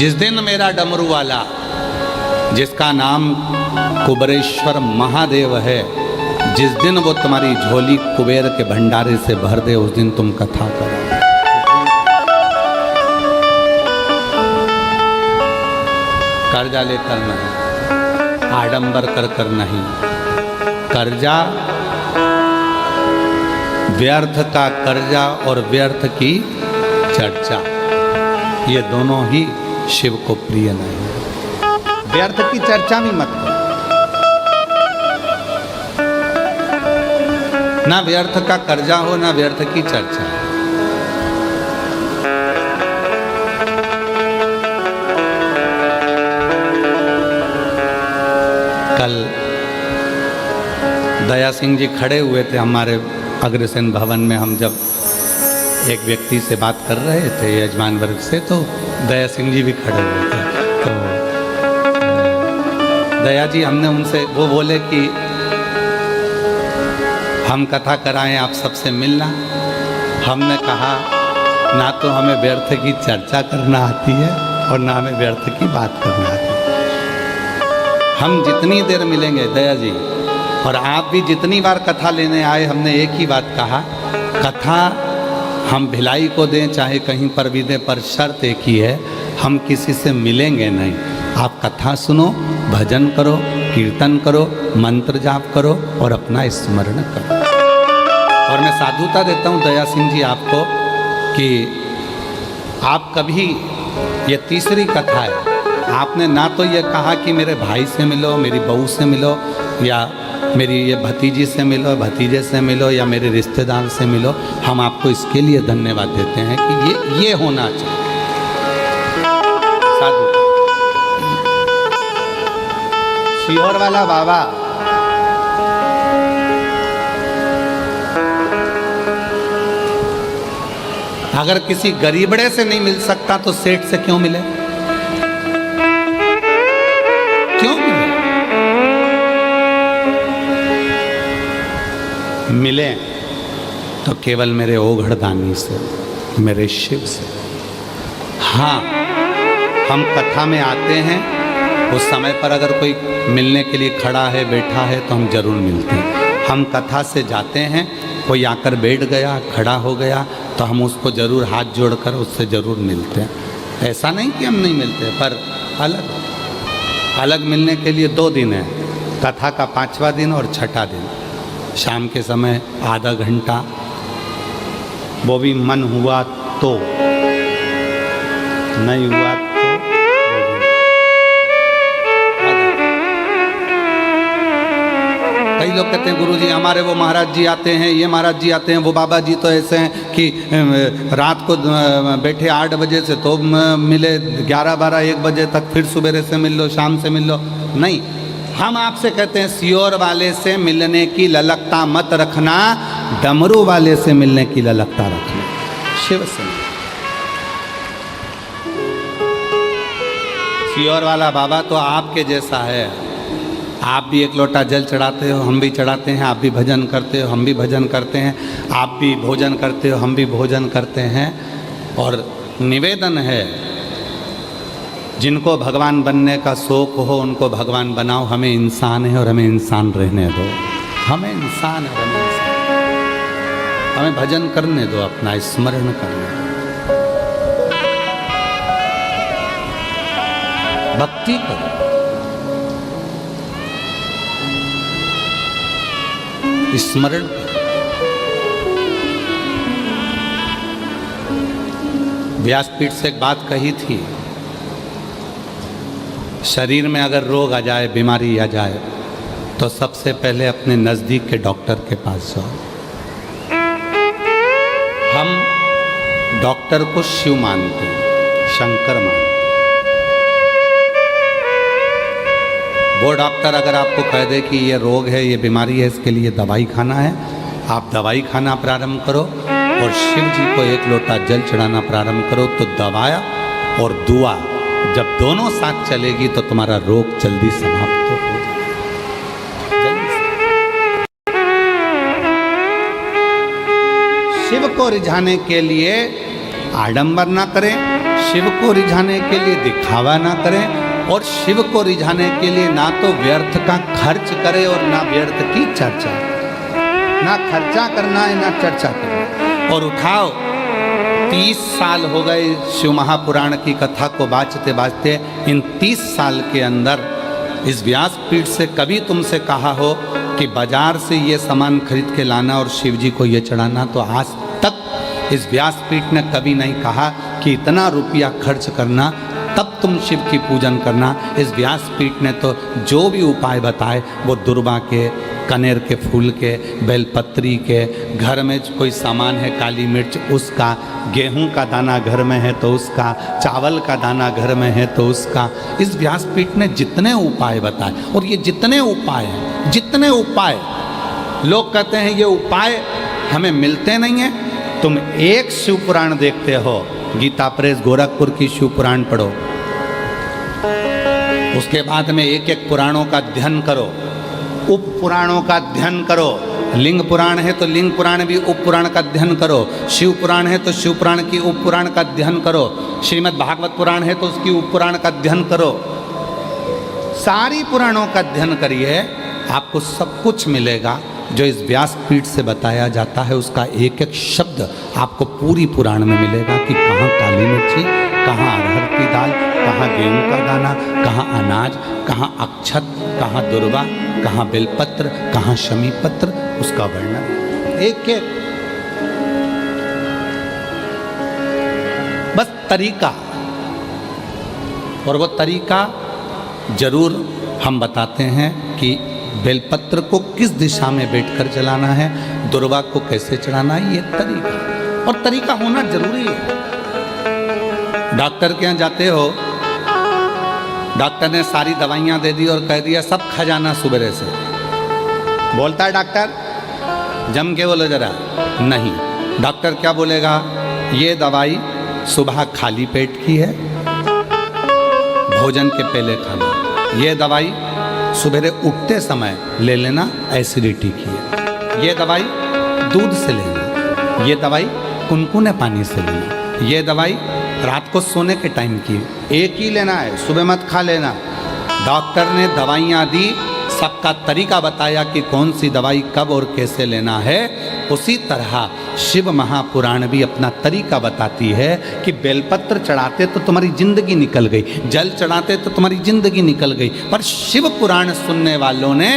जिस दिन मेरा डमरू वाला, जिसका नाम कुबेरेश्वर महादेव है, जिस दिन वो तुम्हारी झोली कुबेर के भंडारे से भर दे, उस दिन तुम कथा करो। कर्जा लेकर नहीं, आडंबर कर कर नहीं। कर्जा, व्यर्थ का कर्जा और व्यर्थ की चर्चा, ये दोनों ही शिव को प्रिय नहीं है। व्यर्थ की चर्चा भी मत करो, ना व्यर्थ का कर्जा हो ना व्यर्थ की चर्चा। कल दया सिंह जी खड़े हुए थे हमारे अग्रसेन भवन में। हम जब एक व्यक्ति से बात कर रहे थे यजमान वर्ग से, तो दया सिंह जी भी खड़े हुए थे। तो दया जी, हमने उनसे, वो बोले कि हम कथा कराएं, आप सबसे मिलना। हमने कहा ना तो हमें व्यर्थ की चर्चा करना आती है और ना हमें व्यर्थ की बात करना आती है। हम जितनी देर मिलेंगे दया जी, और आप भी जितनी बार कथा लेने आए, हमने एक ही बात कहा, कथा हम भिलाई को दें चाहे कहीं पर भी दें, पर शर्त एक ही है, हम किसी से मिलेंगे नहीं। आप कथा सुनो, भजन करो, कीर्तन करो, मंत्र जाप करो और अपना स्मरण करो। और मैं साधुता देता हूँ दया सिंह जी आपको कि आप कभी, ये तीसरी कथा है, आपने ना तो ये कहा कि मेरे भाई से मिलो, मेरी बहू से मिलो, या मेरी ये भतीजी से मिलो, भतीजे से मिलो, या मेरे रिश्तेदार से मिलो। हम आपको इसके लिए धन्यवाद देते हैं कि ये होना चाहिए। साधु सीहोर वाला बाबा, अगर किसी गरीबड़े से नहीं मिल सकता तो सेठ से क्यों मिले? क्यों मिले? मिले तो केवल मेरे ओघड़दानी से, मेरे शिव से। हाँ, हम कथा में आते हैं, उस समय पर अगर कोई मिलने के लिए खड़ा है, बैठा है, तो हम जरूर मिलते हैं। हम कथा से जाते हैं, कोई आकर बैठ गया, खड़ा हो गया, तो हम उसको जरूर हाथ जोड़कर उससे जरूर मिलते हैं। ऐसा नहीं कि हम नहीं मिलते, पर अलग अलग मिलने के लिए 2 दिन है, कथा का 5वां दिन और 6ठा दिन। शाम के समय आधा घंटा, वो भी मन हुआ तो, नहीं हुआ तो कई लोग कहते हैं गुरुजी हमारे वो महाराज जी आते हैं, ये महाराज जी आते हैं, वो बाबा जी तो ऐसे हैं कि रात को बैठे 8 बजे से तो मिले 11, 12, 1 बजे तक, फिर सुबह से मिल लो, शाम से मिल लो। नहीं, हम आपसे कहते हैं सीहोर वाले से मिलने की ललकता मत रखना, डमरू वाले से मिलने की ललकता रखना, शिव से। सीहोर वाला बाबा तो आपके जैसा है। आप भी 1 लोटा जल चढ़ाते हो, हम भी चढ़ाते हैं, आप भी भजन करते हो, हम भी भजन करते हैं, आप भी भोजन करते हो, हम भी भोजन करते हैं। और निवेदन है, जिनको भगवान बनने का शौक हो उनको भगवान बनाओ। हमें इंसान है और हमें इंसान रहने दो। हमें इंसान है, हमें इंसान, हमें भजन करने दो, अपना स्मरण करने दो, भक्ति करो, स्मरण करो। व्यासपीठ से एक बात कही थी, शरीर में अगर रोग आ जाए, बीमारी आ जाए, तो सबसे पहले अपने नज़दीक के डॉक्टर के पास जाओ। हम डॉक्टर को शिव मानते हैं, शंकर मानते हैं। वो डॉक्टर अगर आपको कह दे कि ये रोग है, ये बीमारी है, इसके लिए दवाई खाना है, आप दवाई खाना प्रारंभ करो और शिव जी को 1 लोटा जल चढ़ाना प्रारंभ करो। तो दवाया और दुआ जब दोनों साथ चलेगी तो तुम्हारा रोग जल्दी समाप्त हो जाएगा। शिव को रिझाने के लिए आडंबर ना करें, शिव को रिझाने के लिए दिखावा ना करें और शिव को रिझाने के लिए ना तो व्यर्थ का खर्च करे और ना व्यर्थ की चर्चा। ना खर्चा करना है ना चर्चा करना। और उठाओ 30 साल हो गए शिव महापुराण की कथा को बाँचते बाँचते। इन 30 साल के अंदर इस व्यासपीठ से कभी तुमसे कहा हो कि बाजार से ये सामान खरीद के लाना और शिव जी को ये चढ़ाना, तो आज तक इस व्यासपीठ ने कभी नहीं कहा कि इतना रुपया खर्च करना तब तुम शिव की पूजन करना। इस व्यासपीठ ने तो जो भी उपाय बताए वो दुर्वा के, कनेर के फूल के, बेलपत्री के, घर में कोई सामान है काली मिर्च उसका, गेहूं का दाना घर में है तो उसका, चावल का दाना घर में है तो उसका। इस व्यासपीठ ने जितने उपाय बताए, और ये जितने उपाय हैं, जितने उपाय लोग कहते हैं ये उपाय हमें मिलते नहीं हैं। तुम एक शिव पुराण देखते हो, गीता प्रेस गोरखपुर की शिव पुराण पढ़ो, उसके बाद में एक एक पुराणों का अध्ययन करो, उप पुराणों का अध्ययन करो। लिंग पुराण है तो लिंग पुराण भी उप पुराण का अध्ययन करो, शिव पुराण है तो शिव पुराण की उप पुराण का अध्ययन करो, श्रीमद् भागवत पुराण है तो उसकी उप पुराण का अध्ययन करो। सारी पुराणों का अध्ययन करिए, आपको सब कुछ मिलेगा जो इस व्यासपीठ से बताया जाता है। उसका एक एक शब्द आपको पूरी पुराण में मिलेगा कि कहाँ काली मिर्ची, कहाँ अरहर की दाल, कहाँ गेहूं का दाना, कहाँ अनाज, कहाँ अक्षत, कहाँ दुर्वा, कहाँ बेलपत्र, कहाँ शमी पत्र, उसका वर्णन एक एक। बस तरीका, और वो तरीका जरूर हम बताते हैं कि बेलपत्र को किस दिशा में बैठकर चलाना है, दुर्वा को कैसे चढ़ाना है, ये तरीका, और तरीका होना जरूरी है। डॉक्टर के यहाँ जाते हो, डॉक्टर ने सारी दवाइयाँ दे दी और कह दिया सब खा जाना सुबह से। बोलता है डॉक्टर, जम के बोलो जरा, नहीं। डॉक्टर क्या बोलेगा, ये दवाई सुबह खाली पेट की है, भोजन के पहले खाना। ये दवाई सुबह उठते समय ले लेना, एसिडिटी की है। ये दवाई दूध से लेना, ये दवाई कुनकुने पानी से लेना, ये दवाई रात को सोने के टाइम की एक ही लेना है, सुबह मत खा लेना। डॉक्टर ने दवाइयाँ दी, सबका तरीका बताया कि कौन सी दवाई कब और कैसे लेना है। उसी तरह शिव महापुराण भी अपना तरीका बताती है कि बेलपत्र चढ़ाते तो तुम्हारी जिंदगी निकल गई, जल चढ़ाते तो तुम्हारी जिंदगी निकल गई, पर शिव पुराण सुनने वालों ने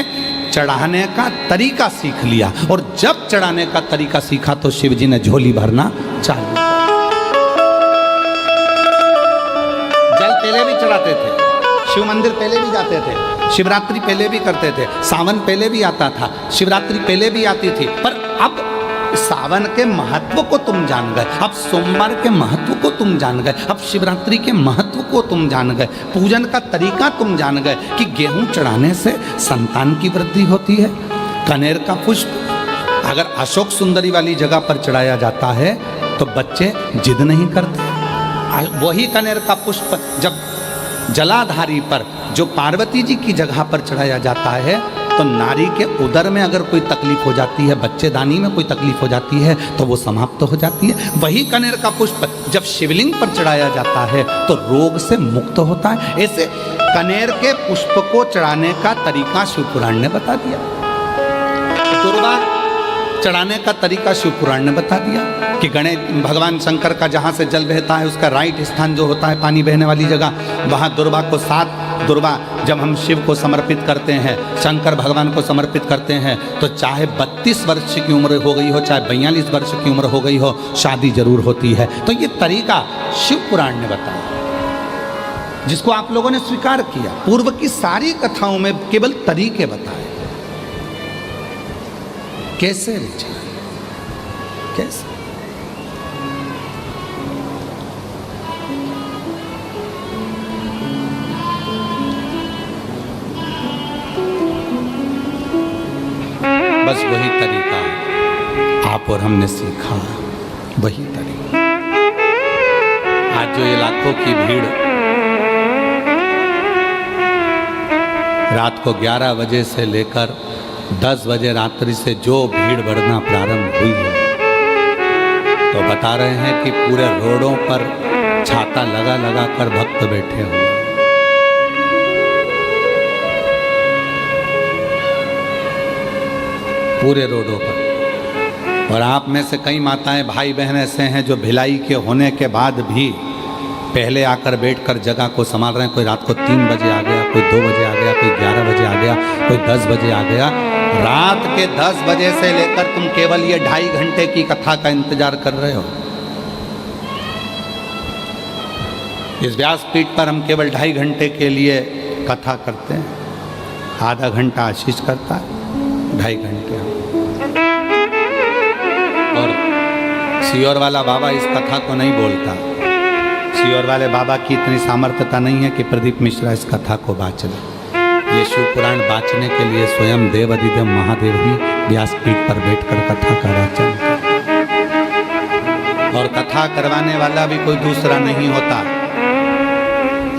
चढ़ाने का तरीका सीख लिया, और जब चढ़ाने का तरीका सीखा तो शिव जी ने झोली भरना चालू। जल पहले भी चढ़ाते थे, शिव मंदिर पहले भी जाते थे, शिवरात्रि पहले भी करते थे, सावन पहले भी आता था, शिवरात्रि पहले भी आती थी, पर अब सावन के महत्व को तुम जान गए, अब सोमवार के महत्व को तुम जान गए, अब शिवरात्रि के महत्व को तुम जान गए, पूजन का तरीका तुम जान गए कि गेहूं चढ़ाने से संतान की वृद्धि होती है। कनेर का पुष्प अगर अशोक सुंदरी वाली जगह पर चढ़ाया जाता है तो बच्चे जिद नहीं करते। वही कनेर का पुष्प जब जलाधारी पर, जो पार्वती जी की जगह पर चढ़ाया जाता है, तो नारी के उदर में अगर कोई तकलीफ हो जाती है, बच्चेदानी में कोई तकलीफ हो जाती है, तो वो समाप्त हो जाती है। वही कनेर का पुष्प जब शिवलिंग पर चढ़ाया जाता है तो रोग से मुक्त होता है। ऐसे कनेर के पुष्प को चढ़ाने का तरीका शिव पुराण ने बता दिया, दुर्वा चढ़ाने का तरीका शिव पुराण ने बता दिया कि गणेश भगवान शंकर का जहाँ से जल बहता है उसका राइट स्थान जो होता है पानी बहने वाली जगह, वहाँ दुर्वा को 7 दुर्वा जब हम शिव को समर्पित करते हैं, शंकर भगवान को समर्पित करते हैं, तो चाहे 32 वर्ष की उम्र हो गई हो, चाहे 42 वर्ष की उम्र हो गई हो, शादी जरूर होती है। तो ये तरीका शिव पुराण ने बताया, जिसको आप लोगों ने स्वीकार किया। पूर्व की सारी कथाओं में केवल तरीके बताए, कैसे रिचा, कैसे। बस वही तरीका आप और हमने सीखा, वही तरीका। आज जो ये लाखों की भीड़ रात को 11 बजे से लेकर 10 बजे रात्रि से जो भीड़ बढ़ना प्रारंभ हुई है, तो बता रहे हैं कि पूरे रोडों पर छाता लगा लगा कर भक्त बैठे हुए। पूरे रोडों पर। और आप में से कई माताएं भाई बहन ऐसे हैं जो भिलाई के होने के बाद भी पहले आकर बैठकर जगह को संभाल रहे हैं। कोई रात को 3 बजे आ गया, कोई 2 बजे आ गया, कोई 11 बजे आ गया, कोई 10 बजे आ गया। रात के 10 बजे से लेकर तुम केवल ये 2.5 घंटे की कथा का इंतजार कर रहे हो। इस व्यासपीठ पर हम केवल 2.5 घंटे के लिए कथा करते हैं। आधा घंटा आशीष करता है, 2.5 घंटे हम। और सियोर वाला बाबा इस कथा को नहीं बोलता। सियोर वाले बाबा की इतनी सामर्थ्यता नहीं है कि प्रदीप मिश्रा इस कथा को बाँच ले। ये शिव पुराण बाँचने के लिए स्वयं देवाधिदेव महादेव ही व्यासपीठ पर बैठकर कथा का वाचन करते। और कथा करवाने वाला भी कोई दूसरा नहीं होता।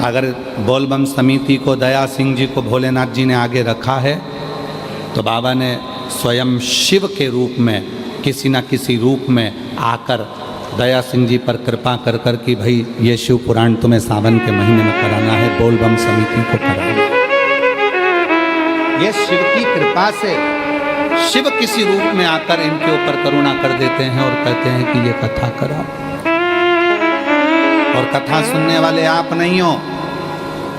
अगर बोलबम समिति को दया सिंह जी को भोलेनाथ जी ने आगे रखा है तो बाबा ने स्वयं शिव के रूप में किसी न किसी रूप में आकर दया सिंह जी पर कृपा कर कर कि भाई ये शिव पुराण तुम्हें सावन के महीने में कराना है, बोलबम समिति को कराना है। ये शिव की कृपा से शिव किसी रूप में आकर इनके ऊपर करुणा कर देते हैं और कहते हैं कि ये कथा कराओ। और कथा सुनने वाले आप नहीं हो।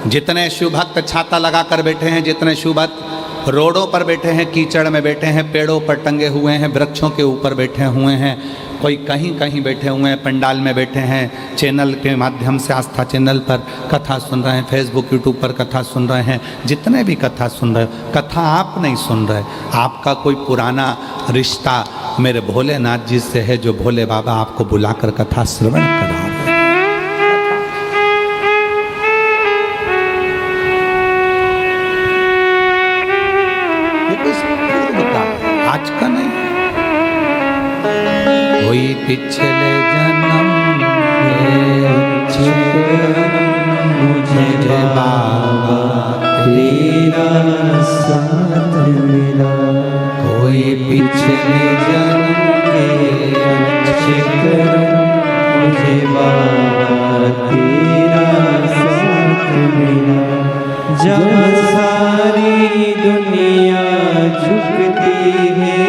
जितने शिव भक्त छाता लगाकर बैठे हैं, जितने शिव भक्त रोडों पर बैठे हैं, कीचड़ में बैठे हैं, पेड़ों पर टंगे हुए हैं, वृक्षों के ऊपर बैठे हुए हैं, कोई कहीं कहीं बैठे हुए हैं, पंडाल में बैठे हैं, चैनल के माध्यम से आस्था चैनल पर कथा सुन रहे हैं, फेसबुक यूट्यूब पर कथा सुन रहे हैं, जितने भी कथा सुन रहे हो, कथा आप नहीं सुन रहे। आपका कोई पुराना रिश्ता मेरे भोलेनाथ जी से है, जो भोले बाबा आपको बुलाकर कथा श्रवण करा रहे हैं। आज का नहीं, कोई पिछले जन्म मुझे बाबा तेरा साथ मिला, कोई पिछले जन्म के अच्छे कर्म मुझे बाबा तेरा साथ मिला। जब सारी दुनिया झुकती है,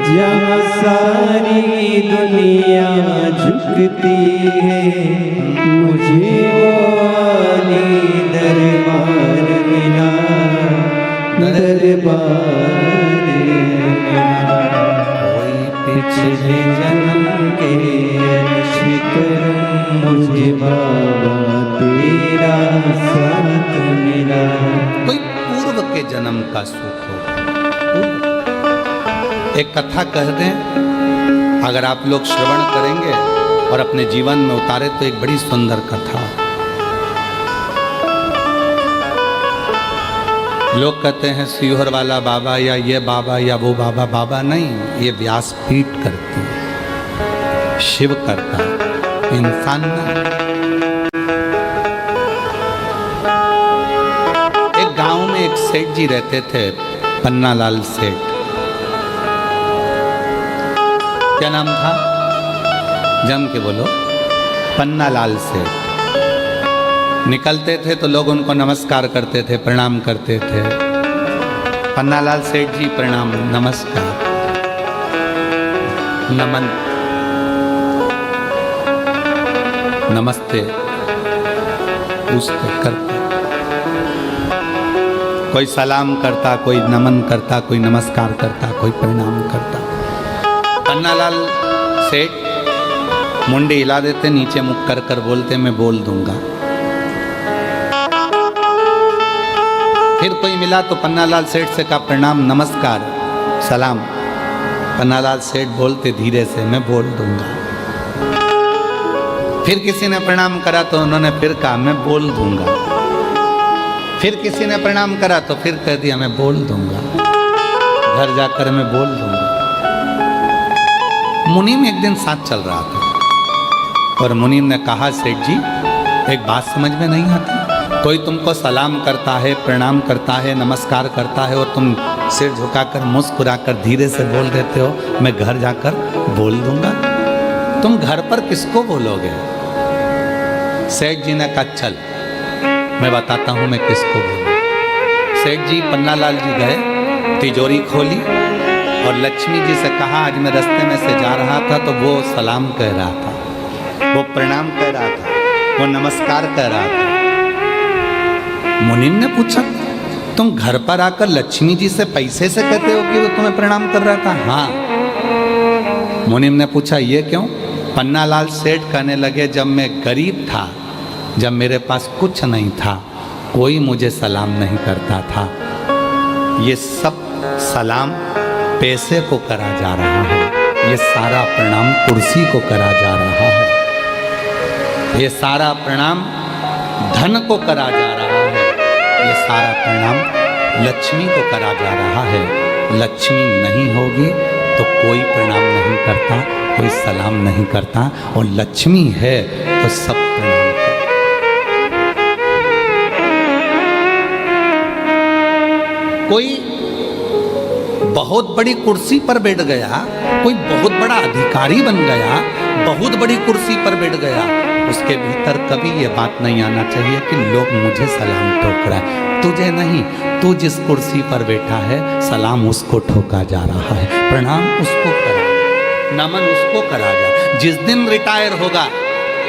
जब सारी दुनिया झुकती है, मुझे वाली दरबार मिला, दरबार मिला। कोई पिछले जन्म के अच्छे कर्म मुझे बाबा तेरा साथ मिला। कोई पूर्व के जन्म का सुख हो। एक कथा कह दें, अगर आप लोग श्रवण करेंगे और अपने जीवन में उतारे तो एक बड़ी सुंदर कथा। लोग कहते हैं सियोर वाला बाबा या ये बाबा या वो बाबा। बाबा नहीं, ये व्यासपीठ करती है, शिव करता है, इंसान नहीं। एक गांव में एक सेठ जी रहते थे, पन्नालाल सेठ। क्या नाम था? जम के बोलो। पन्नालाल सेठ। निकलते थे तो लोग उनको नमस्कार करते थे, प्रणाम करते थे। पन्नालाल सेठ जी प्रणाम, नमस्कार, नमन, नमस्ते पूछते करते। कोई सलाम करता, कोई नमन करता, कोई नमस्कार करता, कोई प्रणाम करता। पन्नालाल सेठ मुंडी हिला देते, नीचे मुख कर कर बोलते मैं बोल दूंगा। फिर कोई मिला तो पन्नालाल सेठ से कहा प्रणाम, नमस्कार, सलाम। पन्नालाल सेठ बोलते धीरे से मैं बोल दूंगा। फिर किसी ने प्रणाम करा तो उन्होंने फिर कहा मैं बोल दूंगा। फिर किसी ने प्रणाम करा तो फिर कह दिया मैं बोल दूंगा, घर जाकर मैं बोल दूंगा। मुनीम एक दिन साथ चल रहा था और मुनीम ने कहा सेठ जी एक बात समझ में नहीं आती, कोई तुमको सलाम करता है, प्रणाम करता है, नमस्कार करता है और तुम सिर झुकाकर मुस्कुराकर धीरे से बोल देते हो मैं घर जाकर बोल दूंगा। तुम घर पर किसको बोलोगे? सेठ जी ने कहा चल मैं बताता हूँ मैं किसको बोलूँ। सेठ जी पन्नालाल जी गए, तिजोरी खोली और लक्ष्मी जी से कहा आज मैं रास्ते में से जा रहा था तो वो सलाम कह रहा था, वो प्रणाम कह रहा था, वो नमस्कार कह रहा था। मुनीम ने पूछा तुम घर पर आकर लक्ष्मी जी से पैसे से कहते हो कि वो तुम्हें प्रणाम कर रहा था? हाँ। मुनीम ने पूछा ये क्यों? पन्नालाल सेठ कहने लगे जब मैं गरीब था, जब मेरे पास कुछ नहीं था, कोई मुझे सलाम नहीं करता था, ये सब सलाम पैसे को करा जा रहा है, ये सारा प्रणाम कुर्सी को करा जा रहा है, ये सारा प्रणाम धन को करा जा रहा है, ये सारा प्रणाम लक्ष्मी को करा जा रहा है। लक्ष्मी नहीं होगी तो कोई प्रणाम नहीं करता, कोई सलाम नहीं करता, और लक्ष्मी है तो सब प्रणाम करता। कोई बहुत बड़ी कुर्सी पर बैठ गया, कोई बहुत बड़ा अधिकारी बन गया, बहुत बड़ी कुर्सी पर बैठ गया, उसके भीतर कभी ये बात नहीं आना चाहिए कि लोग मुझे सलाम ठोक रहा है। तुझे नहीं, तू जिस कुर्सी पर बैठा है सलाम उसको ठोका जा रहा है, प्रणाम उसको करा, नमन उसको करा जा। जिस दिन रिटायर होगा,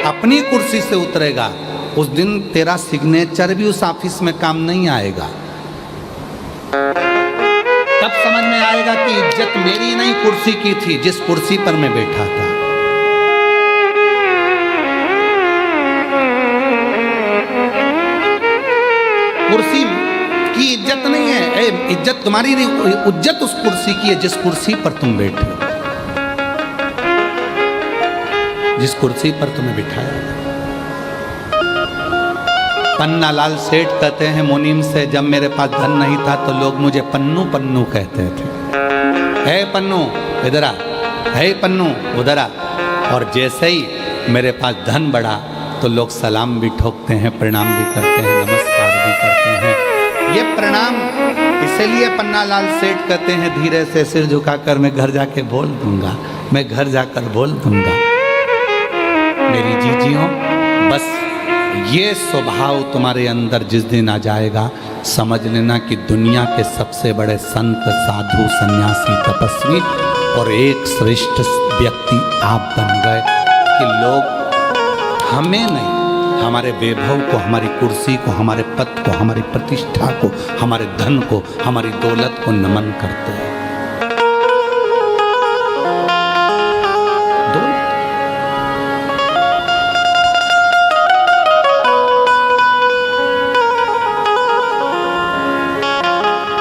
अपनी कुर्सी से उतरेगा, उस दिन तेरा सिग्नेचर भी उस ऑफिस में काम नहीं आएगा। तब समझ में आएगा कि इज्जत मेरी नहीं कुर्सी की थी, जिस कुर्सी पर मैं बैठा था। कुर्सी की इज्जत नहीं है, इज्जत तुम्हारी नहीं, इज्जत उस कुर्सी की है जिस कुर्सी पर तुम बैठे, जिस कुर्सी पर तुम्हें बिठाया। पन्नालाल सेठ कहते हैं मुनीम से जब मेरे पास धन नहीं था तो लोग मुझे पन्नू पन्नू कहते थे, है पन्नू इधर आ, है पन्नू उधर आ, और जैसे ही मेरे पास धन बढ़ा तो लोग सलाम भी ठोकते हैं, प्रणाम भी करते हैं, नमस्कार भी करते हैं। ये प्रणाम इसलिए पन्नालाल सेठ कहते हैं धीरे से सिर झुकाकर मैं घर जाके बोल दूंगा, मैं घर जाकर बोल दूंगा। मेरी जीजियों, बस ये स्वभाव तुम्हारे अंदर जिस दिन आ जाएगा, समझ लेना कि दुनिया के सबसे बड़े संत, साधु, सन्यासी, तपस्वी और एक श्रेष्ठ व्यक्ति आप बन गए कि लोग हमें नहीं, हमारे वैभव को, हमारी कुर्सी को, हमारे पद को, हमारी प्रतिष्ठा को, हमारे धन को, हमारी दौलत को नमन करते हैं।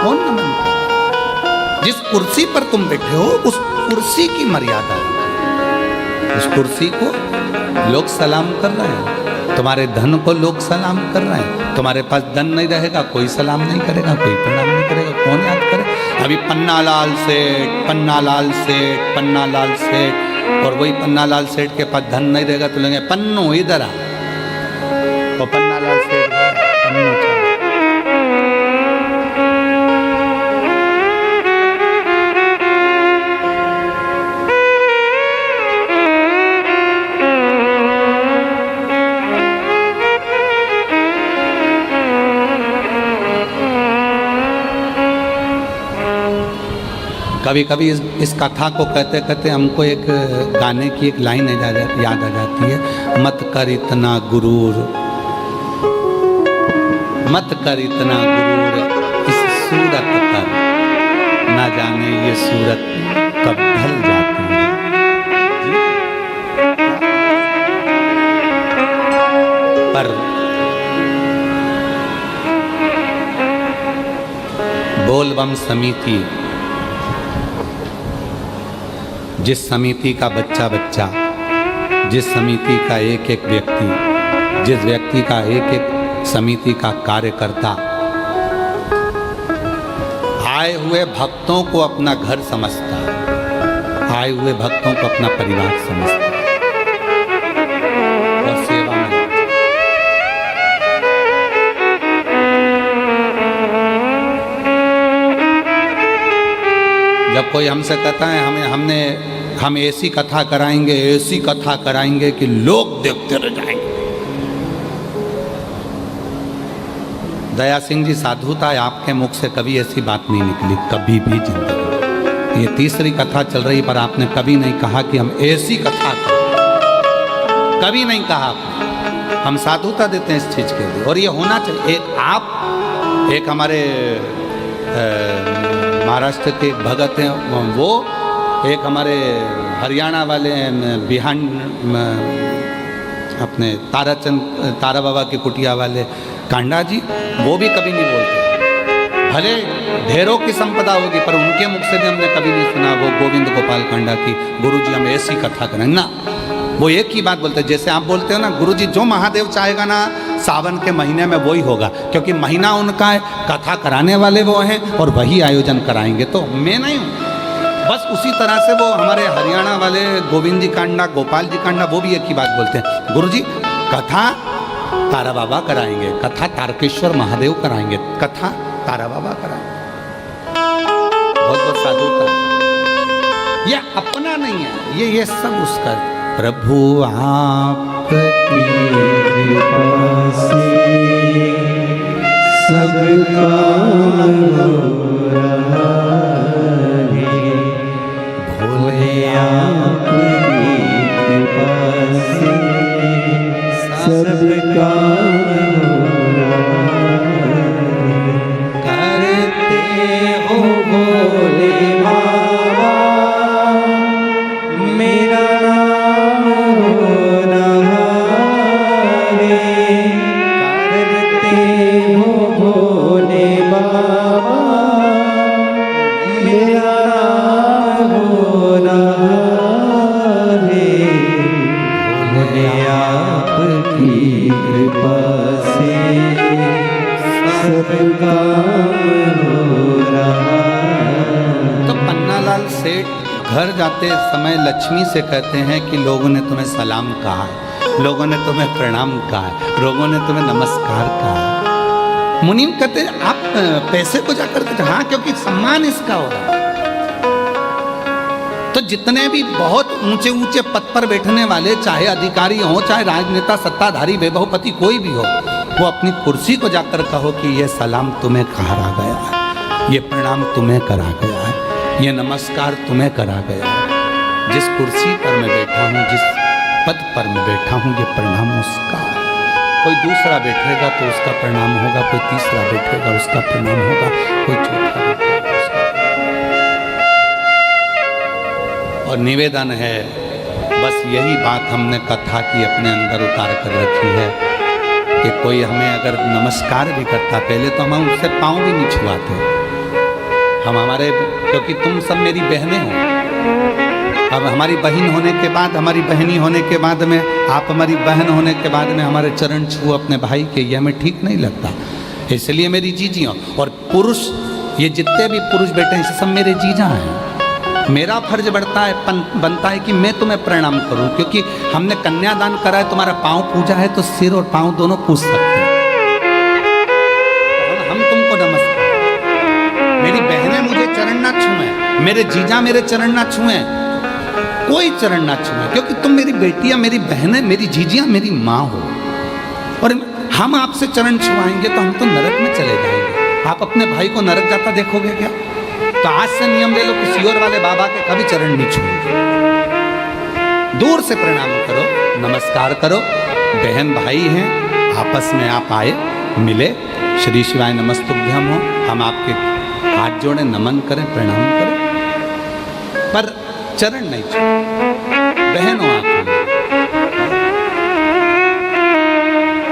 कौन नमन करता? जिस कुर्सी पर तुम बैठे हो उस कुर्सी की मर्यादा है, उस कुर्सी को लोग सलाम कर रहे हैं, तुम्हारे धन को लोग सलाम कर रहे हैं। तुम्हारे पास धन नहीं रहेगा, कोई सलाम नहीं करेगा, कोई प्रणाम नहीं करेगा, कौन याद करे? अभी पन्नालाल सेठ, पन्नालाल सेठ, पन्नालाल सेठ, और वही पन्नालाल सेठ के पास धन नहीं रहेगा तो लेंगे पन्नू इधर आ, तो पन्नालाल सेठ पन्नू कभी कभी इस कथा को कहते कहते हमको एक गाने की एक लाइन याद आ जाती है, मत कर इतना गुरूर, मत कर इतना गुरूर, इस सूरत पर ना जाने ये सूरत कब ढल जाती है। पर बोलबम समिति, जिस समिति का बच्चा बच्चा, जिस समिति का एक एक व्यक्ति, जिस व्यक्ति का एक एक समिति का कार्यकर्ता आए हुए भक्तों को अपना घर समझता, आए हुए भक्तों को अपना परिवार समझता और सेवा में जब कोई हमसे कहता है हम ऐसी कथा कराएंगे, ऐसी कथा कराएंगे कि लोग देखते रह जाएंगे, दया सिंह जी साधु था, आपके मुख से कभी ऐसी बात नहीं निकली, कभी भी जिंदगी। ये तीसरी कथा चल रही, पर आपने कभी नहीं कहा कि हम ऐसी कथा करें, कभी नहीं कहा आपने। हम साधुता देते हैं इस चीज़ के लिए, और ये होना चाहिए। एक आप, एक हमारे महाराष्ट्र के भगत हैं वो, एक हमारे हरियाणा वाले बिहान अपने तारा बाबा की कुटिया वाले कांडा जी, वो भी कभी नहीं बोलते। भले ढेरों की संपदा होगी, पर उनके मुख से भी हमने कभी नहीं सुना वो गोविंद गोपाल कांडा की गुरुजी हम ऐसी कथा करें ना। वो एक ही बात बोलते हैं, जैसे आप बोलते हो ना गुरुजी जो महादेव चाहेगा ना सावन के महीने में वही होगा, क्योंकि महीना उनका है, कथा कराने वाले वो हैं और वही आयोजन कराएंगे, तो मैं नहीं हूँ। बस उसी तरह से वो हमारे हरियाणा वाले गोविंद जी कांडा, गोपाल जी कांडा, वो भी एक ही बात बोलते हैं, गुरुजी कथा तारा बाबा कराएंगे, कथा तारकेश्वर महादेव कराएंगे, कथा तारा बाबा कराएंगे। बहुत बहुत साधुता, ये अपना नहीं है, ये सब उसका। प्रभु आपकी कृपा से सब काम हो रहा है, भोले आपकी कृपा से सब काम हो रहा है। करते हो भोले बाबा मेरा तो पन्नालाल सेठ घर जाते समय लक्ष्मी से कहते हैं कि लोगों ने तुम्हें सलाम कहा है, लोगों ने तुम्हें प्रणाम कहा है, लोगों ने तुम्हें नमस्कार कहा है। मुनीम कहते हैं आप पैसे को जाकर के, हाँ क्योंकि सम्मान इसका हो रहा है। तो जितने भी बहुत ऊंचे ऊंचे पद पर बैठने वाले, चाहे अधिकारी हो, चाहे राजनेता, सत्ताधारी, वैभवपति कोई भी हो, वो अपनी कुर्सी को जाकर कहो कि ये सलाम तुम्हें कहा गया है, ये प्रणाम तुम्हें करा गया है, ये नमस्कार तुम्हें करा गया है। जिस कुर्सी पर मैं बैठा हूँ, जिस पद पर मैं बैठा हूँ, ये प्रणाम उसका है। कोई दूसरा बैठेगा तो उसका प्रणाम होगा, कोई तीसरा बैठेगा उसका प्रणाम होगा, कोई चौथा बैठेगा उसका। और निवेदन है, बस यही बात हमने कथा की अपने अंदर उतार कर रखी है कि कोई हमें अगर नमस्कार भी करता, पहले तो हम उससे पाँव भी नहीं छुआते। हम हमारे, क्योंकि तुम सब मेरी बहनें हो, अब हमारी बहन होने के बाद, हमारी बहनी होने के बाद में, आप हमारी बहन होने के बाद में हमारे चरण छू अपने भाई के, ये हमें ठीक नहीं लगता। इसलिए मेरी जीजी हो। और पुरुष, ये जितने भी पुरुष बैठे हैं सब मेरे जीजा हैं। मेरा फर्ज बनता है कि मैं तुम्हें प्रणाम करूं, क्योंकि हमने कन्यादान करा है, तुम्हारा पांव पूजा है, तो सिर और पांव दोनों पूज सकते हैं। हम तुमको नमस्कार। मेरी बहनें मुझे चरण ना छुएं, मेरे जीजा मेरे चरण ना छुएं, कोई चरण ना छुएं, क्योंकि तुम मेरी बेटियां, मेरी बहनें, मेरी जीजियां, मेरी माँ हो। और हम आपसे चरण छुआएंगे तो हम तो नरक में चले जाएंगे। आप अपने भाई को नरक जाता देखोगे क्या? तो आज से नियम ले लो कि सियोर वाले बाबा के कभी चरण नहीं छूएंगे। दूर से प्रणाम करो, नमस्कार करो। बहन भाई हैं, आपस में आप आए, मिले, श्री शिवाय नमस्तुभ्यम हो, हम आपके हाथ जोड़े, नमन करें, प्रणाम करें, पर चरण नहीं छूए। बहन हो आप,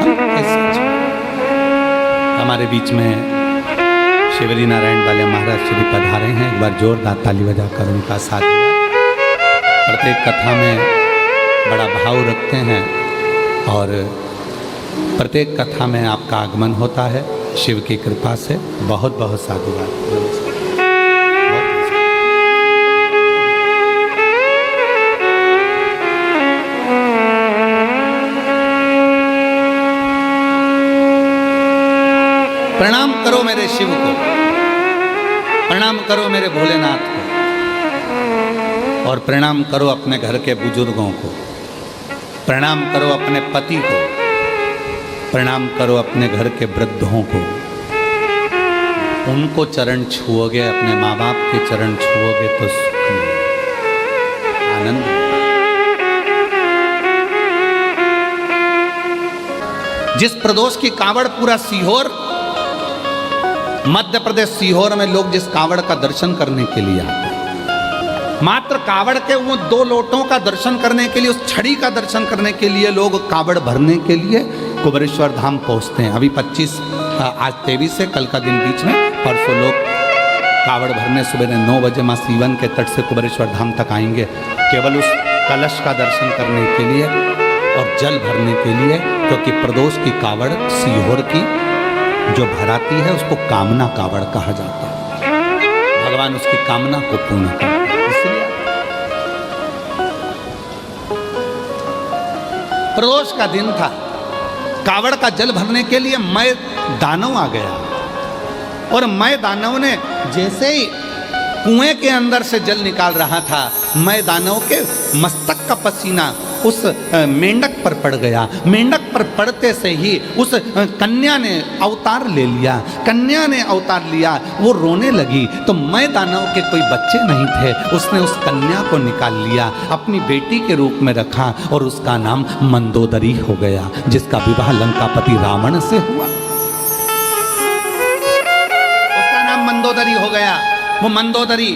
हम कैसे छूए? हमारे बीच में शिवरी नारायण वाले महाराज श्री पधारे हैं, एक बार जोरदार ताली बजाकर उनका साथ दिया। प्रत्येक कथा में बड़ा भाव रखते हैं और प्रत्येक कथा में आपका आगमन होता है शिव की कृपा से। बहुत बहुत साधुवाद। प्रणाम करो मेरे शिव को, प्रणाम करो मेरे भोलेनाथ को, और प्रणाम करो अपने घर के बुजुर्गों को, प्रणाम करो अपने पति को, प्रणाम करो अपने घर के वृद्धों को, उनको चरण छुओगे, अपने माँ बाप के चरण छुओगे तो सुख मिलेगा, आनंद मिलेगा। जिस प्रदोष की कावड़ पूरा सीहोर, मध्य प्रदेश सीहोर में लोग जिस कावड़ का दर्शन करने के लिए आते हैं, मात्र कावड़ के वो 2 लोटों का दर्शन करने के लिए, उस छड़ी का दर्शन करने के लिए लोग कावड़ भरने के लिए कुबेरेश्वर धाम पहुंचते हैं। अभी 25 आज 23 है, कल का दिन बीच में, परसों लोग कावड़ भरने सुबह 9 बजे माँ सीवन के तट से कुबेरेश्वर धाम तक आएंगे, केवल उस कलश का दर्शन करने के लिए और जल भरने के लिए, क्योंकि प्रदोष की कावड़ सीहोर की जो भराती है उसको कामना कावड़ कहा जाता है। भगवान उसकी कामना को पूर्ण करते हैं। इसलिए प्रदोष का दिन था, कावड़ का जल भरने के लिए मय दानव आ गया और मय दानव ने जैसे ही कुएं के अंदर से जल निकाल रहा था, मय दानव के मस्तक का पसीना उस मेंढक पर पड़ गया। मेंढक पर पड़ते से ही उस कन्या ने अवतार ले लिया। कन्या ने अवतार लिया, वो रोने लगी तो मय दानव के कोई बच्चे नहीं थे, उसने उस कन्या को निकाल लिया, अपनी बेटी के रूप में रखा और उसका नाम मंदोदरी हो गया, जिसका विवाह लंकापति रावण से हुआ। उसका नाम मंदोदरी हो गया। वो मंदोदरी,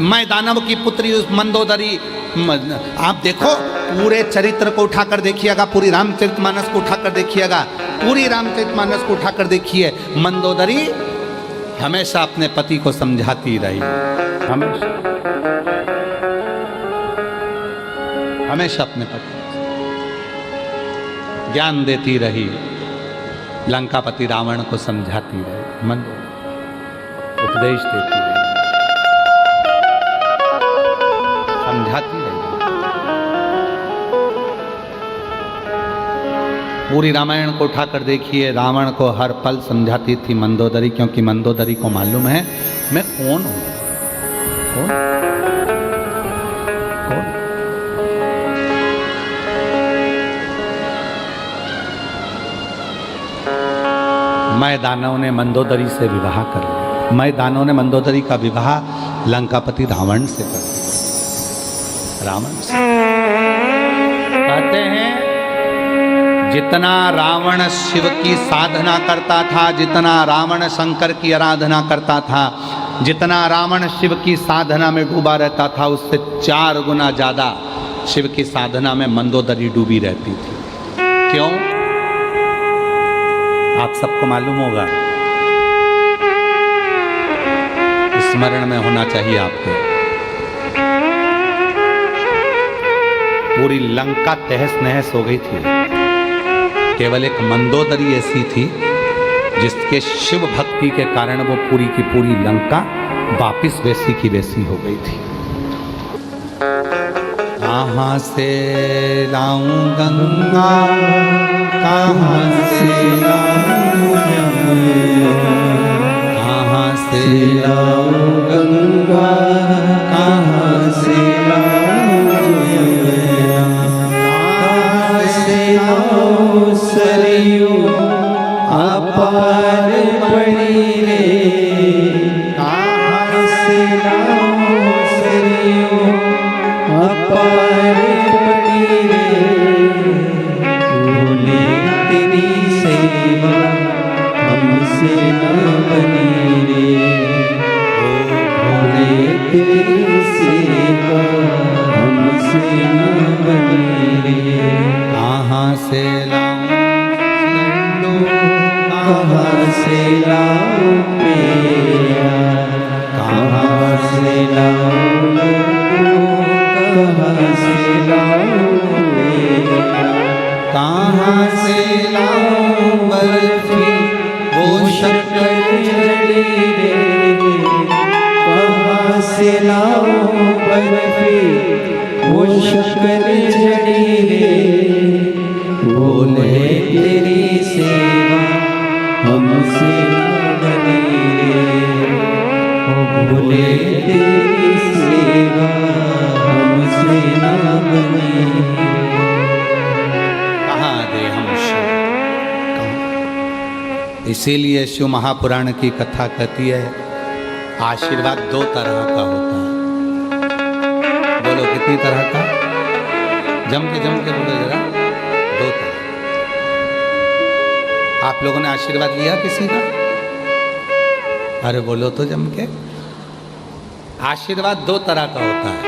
मय दानव की पुत्री उस मंदोदरी, आप देखो पूरे चरित्र को उठाकर देखिएगा, पूरी रामचरितमानस को उठाकर देखिएगा, पूरी रामचरितमानस को उठाकर देखिए। मंदोदरी हमेशा अपने पति को समझाती रही, हमेशा हमेशा अपने पति ज्ञान देती रही, लंकापति रावण को समझाती रही, मंदोदरी उपदेश देती रही, समझाती रही। पूरी रामायण को उठाकर देखिए, रावण को हर पल समझाती थी मंदोदरी, क्योंकि मंदोदरी को मालूम है मैं कौन हूं। कौन? कौन? मय दानव ने मंदोदरी से विवाह कर लिया। मय दानव ने मंदोदरी का विवाह लंकापति रावण से कर दिया। रावण से कहते हैं जितना रावण शिव की साधना करता था, जितना रावण शंकर की आराधना करता था, जितना रावण शिव की साधना में डूबा रहता था, उससे 4 गुना ज्यादा शिव की साधना में मंदोदरी डूबी रहती थी। क्यों? आप सबको मालूम होगा, स्मरण में होना चाहिए आपको। पूरी लंका तहस नहस हो गई थी, केवल एक मंदोदरी ऐसी थी जिसके शिव भक्ति के कारण वो पूरी की पूरी लंका वापिस वैसी की वैसी हो गई थी। कहाँ से लाऊं गंगा, कहाँ से लाऊं यमुना, कहाँ से लाऊं गंगा, कहाँ से लाऊं यमुना, कहाँ से लाऊं सरयू अपार पड़ी रे, कहाँ से लाऊं सरयू अपार पड़ी रे, भोले तेरी सेवा हमसे न बनी रे, ओ भोले तेरी सेवा हमसे न बनी रे। कहाँ से लाऊं लड्डू, कहाँ से लाऊं पेड़ा, कहाँ से लाऊं लड्डू, कहाँ से लाऊं पेड़ा, कहाँ से लाऊं बर्फी वो शक्कर जड़ी रे, कहाँ से लाऊं बर्फी वो शक्कर जड़ी रे, भोले तेरी सेवा हमसे न बनी रे, ओ भोले तेरी सेवा हमसे न बनी रे। कहाँ दे हम इसीलिए शिव महापुराण की कथा कहती है आशीर्वाद दो तरह का होता है। बोलो कितनी तरह का? जम के बोलो जरा। दो तरह। आप लोगों ने आशीर्वाद लिया किसी का? अरे बोलो तो जम के। आशीर्वाद दो तरह का होता है।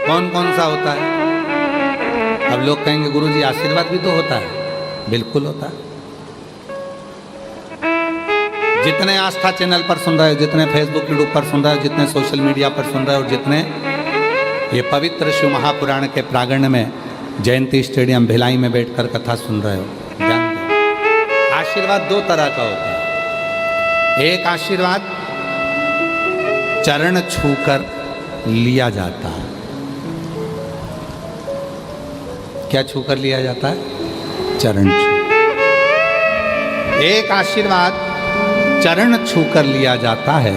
कौन कौन सा होता है? अब लोग कहेंगे गुरुजी आशीर्वाद भी तो होता है। बिल्कुल होता है। जितने आस्था चैनल पर सुन रहे हो, जितने फेसबुक यूट्यूब पर सुन रहे हो, जितने सोशल मीडिया पर सुन रहे हो, जितने ये पवित्र शिव महापुराण के प्रांगण में जयंती स्टेडियम भिलाई में बैठकर कथा सुन रहे हो, जानते हो आशीर्वाद दो तरह का होता है। एक आशीर्वाद चरण छूकर लिया जाता है। क्या छूकर लिया जाता है? चरण छू। एक आशीर्वाद चरण छूकर लिया जाता है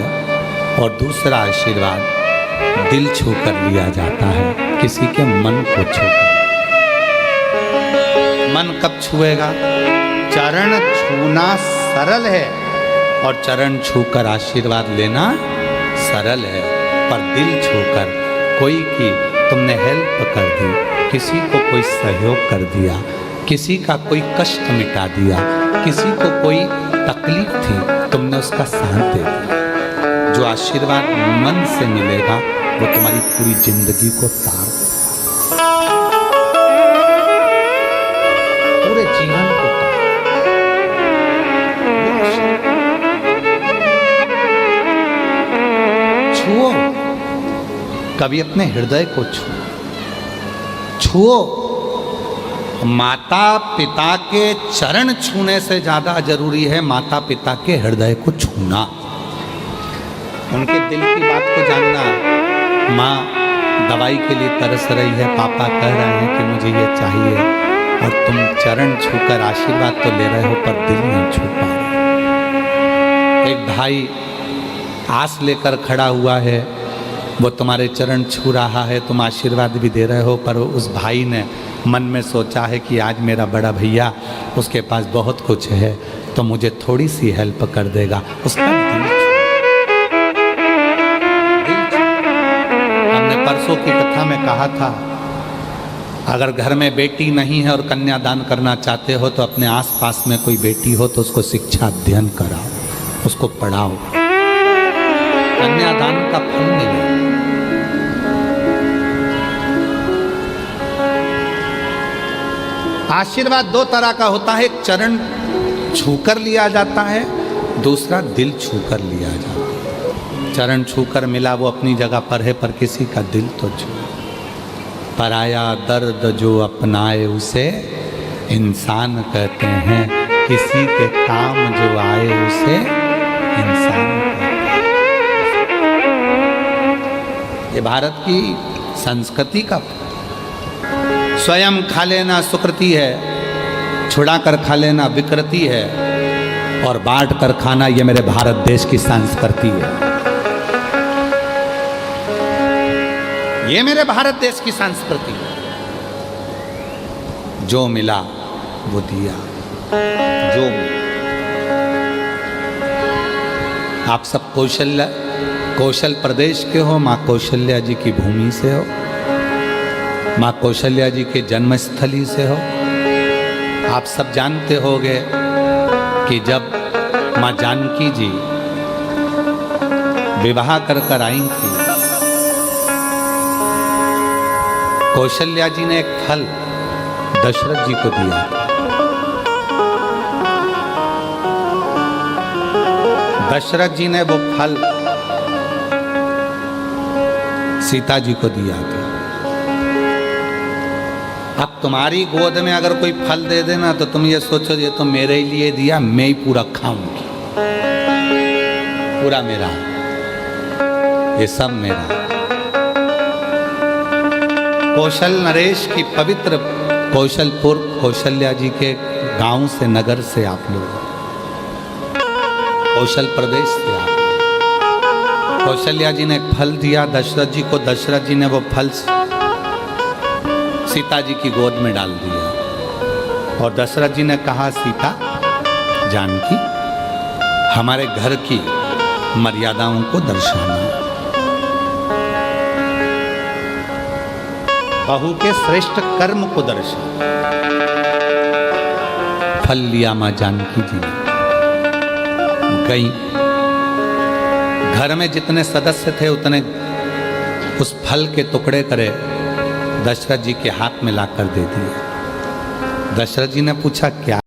और दूसरा आशीर्वाद दिल छूकर लिया जाता है, किसी के मन को छूकर। मन कब छुएगा? चरण छूना सरल है और चरण छूकर आशीर्वाद लेना सरल है, पर दिल छूकर कोई की तुमने हेल्प कर दी, किसी को कोई सहयोग कर दिया, किसी का कोई कष्ट मिटा दिया, किसी को कोई तकलीफ थी, तुमने उसका साथ दे दिया। जो आशीर्वाद मन से मिलेगा वो तुम्हारी पूरी जिंदगी को तार देगा, पूरे जीवन को तार। छुओ, कभी अपने हृदय को छुओ। माता पिता के चरण छूने से ज्यादा जरूरी है माता पिता के हृदय को छूना, उनके दिल की बात को जानना। माँ दवाई के लिए तरस रही है, पापा कह रहे हैं कि मुझे ये चाहिए, और तुम चरण छूकर आशीर्वाद तो ले रहे हो पर दिल नहीं छू पा रहे। एक भाई आस लेकर खड़ा हुआ है, वो तुम्हारे चरण छू रहा है, तुम आशीर्वाद भी दे रहे हो, पर उस भाई ने मन में सोचा है कि आज मेरा बड़ा भैया, उसके पास बहुत कुछ है तो मुझे थोड़ी सी हेल्प कर देगा। उसका दिल हमने परसों की कथा में कहा था, अगर घर में बेटी नहीं है और कन्यादान करना चाहते हो तो अपने आसपास में कोई बेटी हो तो उसको शिक्षा अध्ययन कराओ, उसको पढ़ाओ, कन्यादान का फल मिले। आशीर्वाद दो तरह का होता है, एक चरण छूकर लिया जाता है, दूसरा दिल छूकर लिया जाता है। चरण छूकर मिला वो अपनी जगह पर है, पर किसी का दिल तो छू। पराया दर्द जो अपनाए उसे इंसान कहते हैं, किसी के काम जो आए उसे इंसान कहते हैं। ये भारत की संस्कृति का स्वयं खा लेना सुकृति है, छुड़ा कर खा लेना विकृति है, और बांट कर खाना ये मेरे भारत देश की संस्कृति है। ये मेरे भारत देश की संस्कृति है। जो मिला वो दिया, जो मिला। आप सब कौशल प्रदेश के हो, माँ कौशल्या जी की भूमि से हो, माँ कौशल्या जी के जन्मस्थली से हो। आप सब जानते होंगे कि जब माँ जानकी जी विवाह कर आई थी, कौशल्या जी ने एक फल दशरथ जी को दिया। दशरथ जी ने वो फल सीता जी को दिया था। अब तुम्हारी गोद में अगर कोई फल दे देना तो तुम ये सोचो ये तो मेरे लिए दिया, मैं ही पूरा खाऊंगी, पूरा मेरा, ये सब मेरा। कौशल नरेश की पवित्र कौशलपुर कौशल्या जी के गांव से, नगर से आप लोग, कौशल प्रदेश से आप। कौशल्या जी ने एक फल दिया दशरथ जी को, दशरथ जी ने वो फल सीता जी की गोद में डाल दिया। और दशरथ जी ने कहा, सीता जानकी, हमारे घर की मर्यादाओं को दर्शाना, बहू के श्रेष्ठ कर्म को दर्शाना। फल लिया मां जानकी जी ने, गई, घर में जितने सदस्य थे उतने उस फल के टुकड़े करे दशरथ जी के हाथ में लाकर दे दिए। दशरथ जी ने पूछा, क्या